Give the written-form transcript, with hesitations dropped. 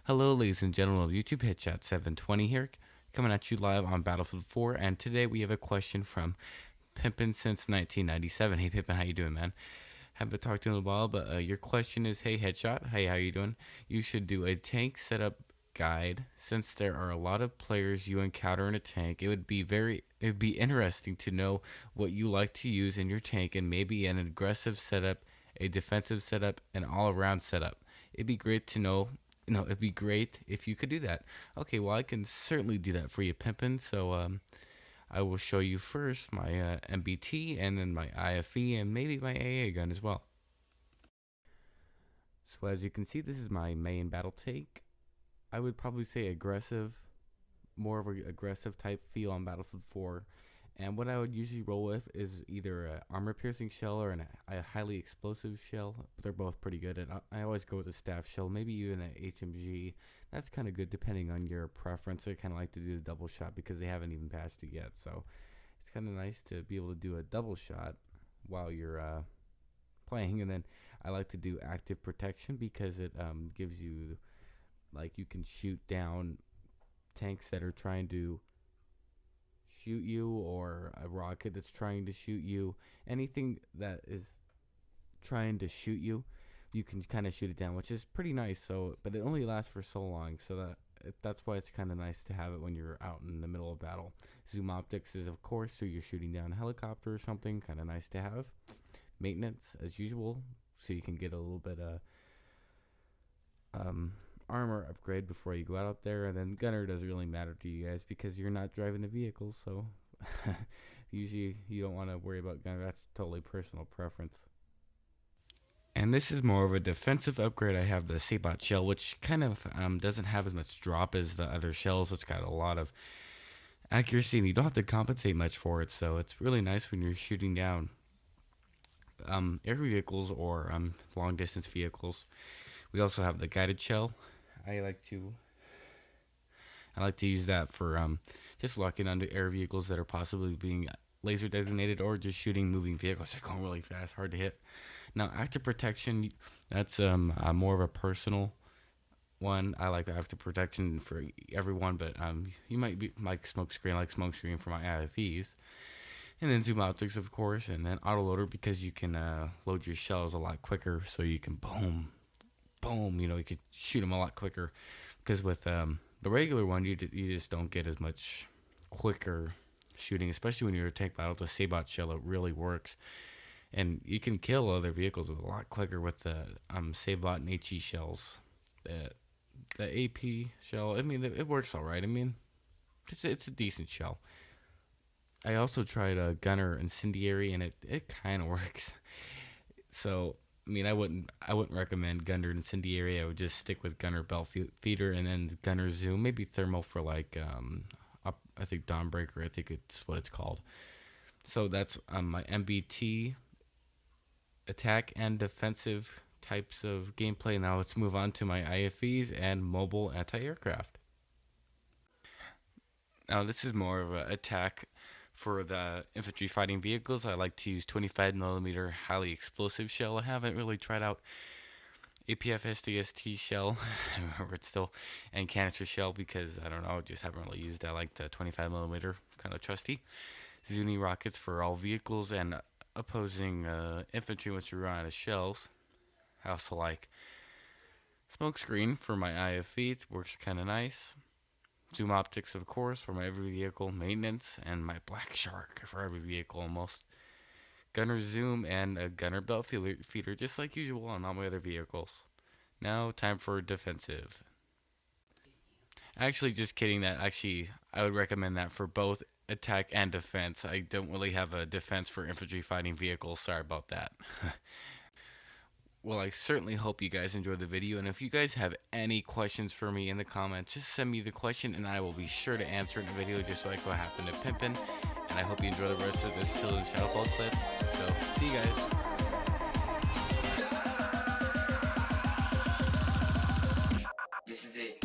Hello, ladies and gentlemen of YouTube. Headshot 720 here, coming at you live on Battlefield 4. And today we have a question from Pimpin since 1997. Hey, Pimpin, how you doing, man? Haven't talked to you in a while, but your question is, hey, Headshot, hey, how you doing? You should do a tank setup guide. Since there are a lot of players you encounter in a tank, it would be interesting to know what you like to use in your tank, and maybe an aggressive setup, a defensive setup, an all-around setup. It'd be great to know. It'd be great if you could do that. Okay, well, I can certainly do that for you, Pimpin. So, I will show you first my MBT, and then my IFE, and maybe my AA gun as well. So, as you can see, this is my main battle tank. I would probably say aggressive, more of an aggressive type feel on Battlefield 4. And what I would usually roll with is either an armor-piercing shell or a highly explosive shell. They're both pretty good. And I always go with a staff shell, maybe even an HMG. That's kind of good depending on your preference. I kind of like to do the double shot because they haven't even patched it yet. So it's kind of nice to be able to do a double shot while you're playing. And then I like to do active protection because it gives you, like, you can shoot down tanks that are trying to shoot you, or a rocket that's trying to shoot you. Anything that is trying to shoot you, you can kind of shoot it down, which is pretty nice. So, but it only lasts for so long, so that's why it's kind of nice to have it when you're out in the middle of battle. Zoom optics is, of course, so you're shooting down a helicopter or something, kind of nice to have. Maintenance as usual, so you can get a little bit of armor upgrade before you go out there. And then gunner doesn't really matter to you guys because you're not driving the vehicle, so usually you don't want to worry about gunner. That's totally personal preference. And this is more of a defensive upgrade. I have the Sabot shell, which kind of doesn't have as much drop as the other shells. It's got a lot of accuracy, and you don't have to compensate much for it, so it's really nice when you're shooting down air vehicles or long distance vehicles. We also have the guided shell. I like to use that for just locking onto air vehicles that are possibly being laser designated, or just shooting moving vehicles that are going really fast, hard to hit. Now, active protection, that's more of a personal one. I like active protection for everyone, but you might be like smoke screen for my IFEs. And then zoom optics, of course, and then autoloader because you can load your shells a lot quicker, so you can boom, you could shoot them a lot quicker. Because with the regular one, you just don't get as much quicker shooting, especially when you're a tank battle. The Sabot shell, it really works, and you can kill other vehicles a lot quicker with the Sabot and HE shells. The AP shell, I mean, it works all right. I mean, it's a decent shell. I also tried a gunner incendiary, and it kind of works. So, I mean, I wouldn't recommend gunner incendiary. I would just stick with gunner belt feeder, and then gunner zoom, maybe thermal for like I think Dawnbreaker. I think it's what it's called. So that's my MBT attack and defensive types of gameplay. Now let's move on to my IFEs and mobile anti-aircraft. Now this is more of an attack. For the infantry fighting vehicles, I like to use 25mm highly explosive shell. I haven't really tried out APF SDST shell, I remember it still, and canister shell because, I don't know, just haven't really used that. I like the 25mm, kind of trusty. Zuni rockets for all vehicles and opposing infantry once you run out of shells. I also like smoke screen for my IFE, it works kind of nice. Zoom optics, of course, for my every vehicle. Maintenance, and my black shark for every vehicle almost. Gunner zoom and a gunner belt feeder, just like usual on all my other vehicles. Now, time for defensive. Actually, just kidding. I would recommend that for both attack and defense. I don't really have a defense for infantry fighting vehicles. Sorry about that. Well, I certainly hope you guys enjoyed the video, and if you guys have any questions for me in the comments, just send me the question, and I will be sure to answer it in the video, just like what happened to Pimpin. And I hope you enjoy the rest of this Kill and Shadowfall clip. So, see you guys. This is it.